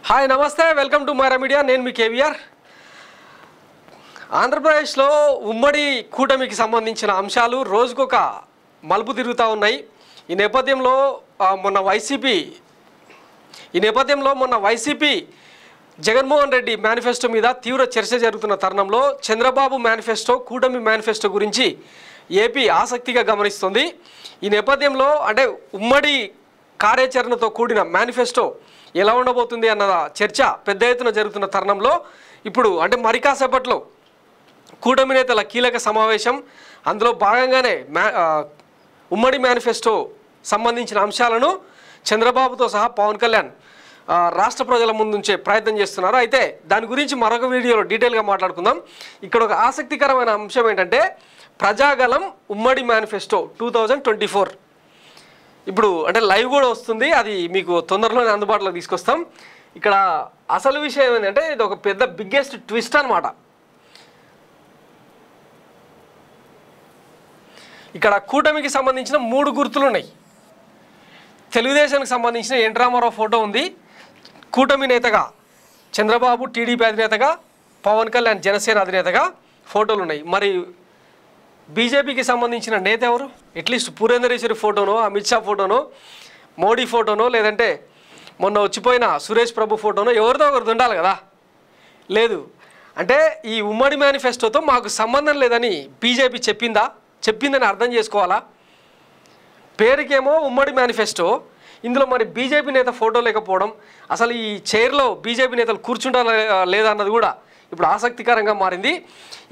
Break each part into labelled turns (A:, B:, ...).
A: hi నమస్తే welcome to Myra media నేను మీ కేవీఆర్ ఆంధ్రప్రదేశ్లో ఉమ్మడి కూటమికి సంబంధించిన అంశాలు రోజుకొక మలుపు తిరుగుతూ ఉన్నాయి ఈ నేపథ్యంలో మొన్న వైసీపీ జగన్మోహన్ రెడ్డి మేనిఫెస్టో మీద తీవ్ర చర్చ జరుగుతున్న తరుణంలో చంద్రబాబు మేనిఫెస్టో కూటమి మేనిఫెస్టో గురించి ఏపీ ఆసక్తిగా గమనిస్తుంది ఈ నేపథ్యంలో అంటే ఉమ్మడి కార్యాచరణతో కూడిన మేనిఫెస్టో ఎలా ఉండబోతుంది అన్న చర్చ పెద్ద ఎత్తున జరుగుతున్న తరుణంలో ఇప్పుడు అంటే మరి కాసేపట్లో కూటమి నేతల కీలక సమావేశం అందులో భాగంగానే ఉమ్మడి మేనిఫెస్టో సంబంధించిన అంశాలను చంద్రబాబుతో సహా పవన్ కళ్యాణ్ రాష్ట్ర ప్రజల ముందుంచే ప్రయత్నం చేస్తున్నారు అయితే దాని గురించి మరొక వీడియోలో డీటెయిల్గా మాట్లాడుకుందాం ఇక్కడ ఒక ఆసక్తికరమైన అంశం ఏంటంటే ప్రజాగలం ఉమ్మడి మేనిఫెస్టో 2024 ఇప్పుడు అంటే లైవ్ కూడా వస్తుంది అది మీకు తొందరలోనే అందుబాటులోకి తీసుకొస్తాం ఇక్కడ అసలు విషయం ఏంటంటే ఇది ఒక పెద్ద బిగ్గెస్ట్ ట్విస్ట్ అన్నమాట ఇక్కడ కూటమికి సంబంధించిన 3 గుర్తులు ఉన్నాయి తెలుగుదేశానికి సంబంధించిన ఎన్ రామారావు ఫోటో ఉంది కూటమి నేతగా చంద్రబాబు టీడీపీ అధినేతగా పవన్ కళ్యాణ్ జనసేన అధినేతగా ఫోటోలు ఉన్నాయి మరి బీజేపీకి సంబంధించిన నేత ఎవరు అట్లీస్ట్ పురేందరేశ్వరి ఫోటోనో అమిత్ షా ఫోటోనో మోడీ ఫోటోనో లేదంటే మొన్న వచ్చిపోయిన సురేష్ ప్రభు ఫోటోనో ఎవరిదో ఒకరిది ఉండాలి కదా లేదు అంటే ఈ ఉమ్మడి మేనిఫెస్టోతో మాకు సంబంధం లేదని బీజేపీ చెప్పిందని అర్థం చేసుకోవాలా పేరుకేమో ఉమ్మడి మేనిఫెస్టో ఇందులో మరి బీజేపీ నేత ఫోటో లేకపోవడం అసలు ఈ చైర్లో బీజేపీ నేతలు కూర్చుంటారా లేదా అన్నది కూడా ఇప్పుడు ఆసక్తికరంగా మారింది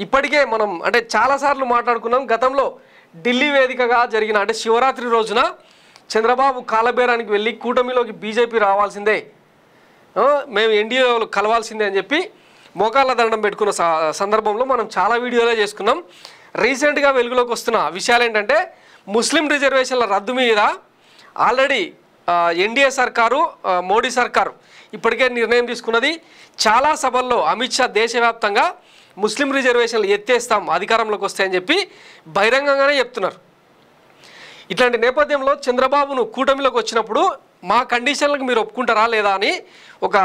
A: ఇప్పటికే మనం అంటే చాలాసార్లు మాట్లాడుకున్నాం గతంలో ఢిల్లీ వేదికగా జరిగిన అంటే శివరాత్రి రోజున చంద్రబాబు కాలబేరానికి వెళ్ళి కూటమిలోకి బీజేపీ రావాల్సిందే మేము ఎన్డీఏలో కలవాల్సిందే అని చెప్పి మోకాళ్ళ దండం పెట్టుకున్న సందర్భంలో మనం చాలా వీడియోలే చేసుకున్నాం రీసెంట్గా వెలుగులోకి వస్తున్న విషయాలు ఏంటంటే ముస్లిం రిజర్వేషన్ల రద్దు మీద ఆల్రెడీ ఎన్డీఏ సర్కారు మోడీ సర్కారు ఇప్పటికే నిర్ణయం తీసుకున్నది చాలా సభల్లో అమిత్ షా దేశవ్యాప్తంగా ముస్లిం రిజర్వేషన్లు ఎత్తేస్తాం అధికారంలోకి వస్తాయని చెప్పి బహిరంగంగానే చెప్తున్నారు ఇట్లాంటి నేపథ్యంలో చంద్రబాబును కూటమిలోకి వచ్చినప్పుడు మా కండిషన్లకు మీరు ఒప్పుకుంటారా లేదా అని ఒక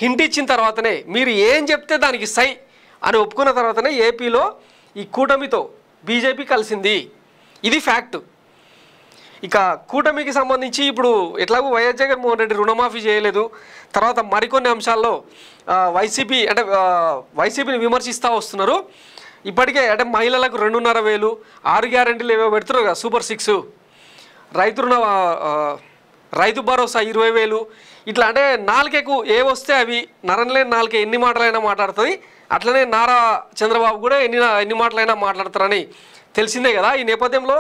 A: హింట్ ఇచ్చిన తర్వాతనే మీరు ఏం చెప్తే దానికి సై అని ఒప్పుకున్న తర్వాతనే ఏపీలో ఈ కూటమితో బీజేపీ కలిసింది ఇది ఫ్యాక్ట్ ఇక కూటమికి సంబంధించి ఇప్పుడు ఎట్లాగో వైఎస్ జగన్మోహన్ రెడ్డి రుణమాఫీ చేయలేదు తర్వాత మరికొన్ని అంశాల్లో వైసీపీని విమర్శిస్తూ వస్తున్నారు ఇప్పటికే అంటే మహిళలకు 2,500 6 గ్యారెంటీలు ఏవో పెడుతున్నారు కదా సూపర్ 6 రైతు భరోసా 20,000 ఇట్లా అంటే నాలుకేకు ఏ వస్తే అవి నరంలేని నాలుకే ఎన్ని మాటలైనా మాట్లాడుతుంది అట్లనే నారా చంద్రబాబు కూడా ఎన్ని మాటలైనా మాట్లాడతారని తెలిసిందే కదా ఈ నేపథ్యంలో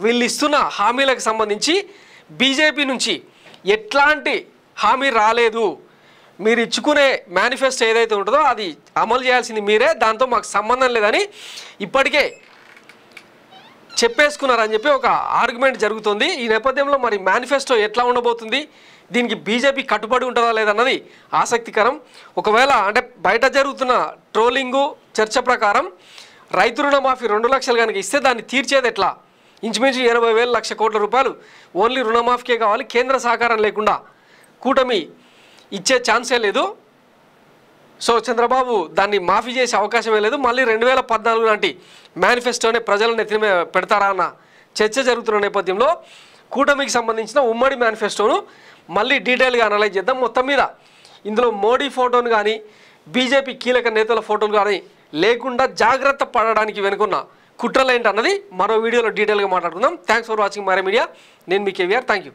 A: వీళ్ళు ఇస్తున్న హామీలకు సంబంధించి బీజేపీ నుంచి ఎట్లాంటి హామీ రాలేదు మీరు ఇచ్చుకునే మేనిఫెస్టో ఏదైతే ఉంటుందో అది అమలు చేయాల్సింది మీరే దాంతో మాకు సంబంధం లేదని ఇప్పటికే చెప్పేసుకున్నారని చెప్పి ఒక ఆర్గ్యుమెంట్ జరుగుతుంది ఈ నేపథ్యంలో మరి మేనిఫెస్టో ఎట్లా ఉండబోతుంది దీనికి బీజేపీ కట్టుబడి ఉంటుందా లేదన్నది ఆసక్తికరం ఒకవేళ అంటే బయట జరుగుతున్న ట్రోలింగు చర్చ ప్రకారం రైతు రుణమాఫీ 2 లక్షలు కనుక ఇస్తే దాన్ని తీర్చేది ఎట్లా ఇంచుమించు 80,000 లక్ష కోట్ల రూపాయలు ఓన్లీ రుణమాఫీకే కావాలి కేంద్ర సహకారం లేకుండా కూటమి ఇచ్చే ఛాన్సే లేదు సో చంద్రబాబు దాన్ని మాఫీ చేసే అవకాశమే లేదు మళ్ళీ 2014 నాటి మేనిఫెస్టోనే ప్రజలను ఎత్తి పెడతారా అన్న చర్చ జరుగుతున్న నేపథ్యంలో కూటమికి సంబంధించిన ఉమ్మడి మేనిఫెస్టోను మళ్ళీ డీటెయిల్గా అనలైజ్ చేద్దాం మొత్తం మీద ఇందులో మోడీ ఫోటోను కానీ బీజేపీ కీలక నేతల ఫోటోలు కానీ లేకుండా జాగ్రత్త పడడానికి వెనుకున్న కుట్రలేంటి అన్నది మరో వీడియోలో డీటెయిల్గా మాట్లాడుకుందాం thanks for watching Myra media నేను మీ కేవీఆర్ థ్యాంక్ యూ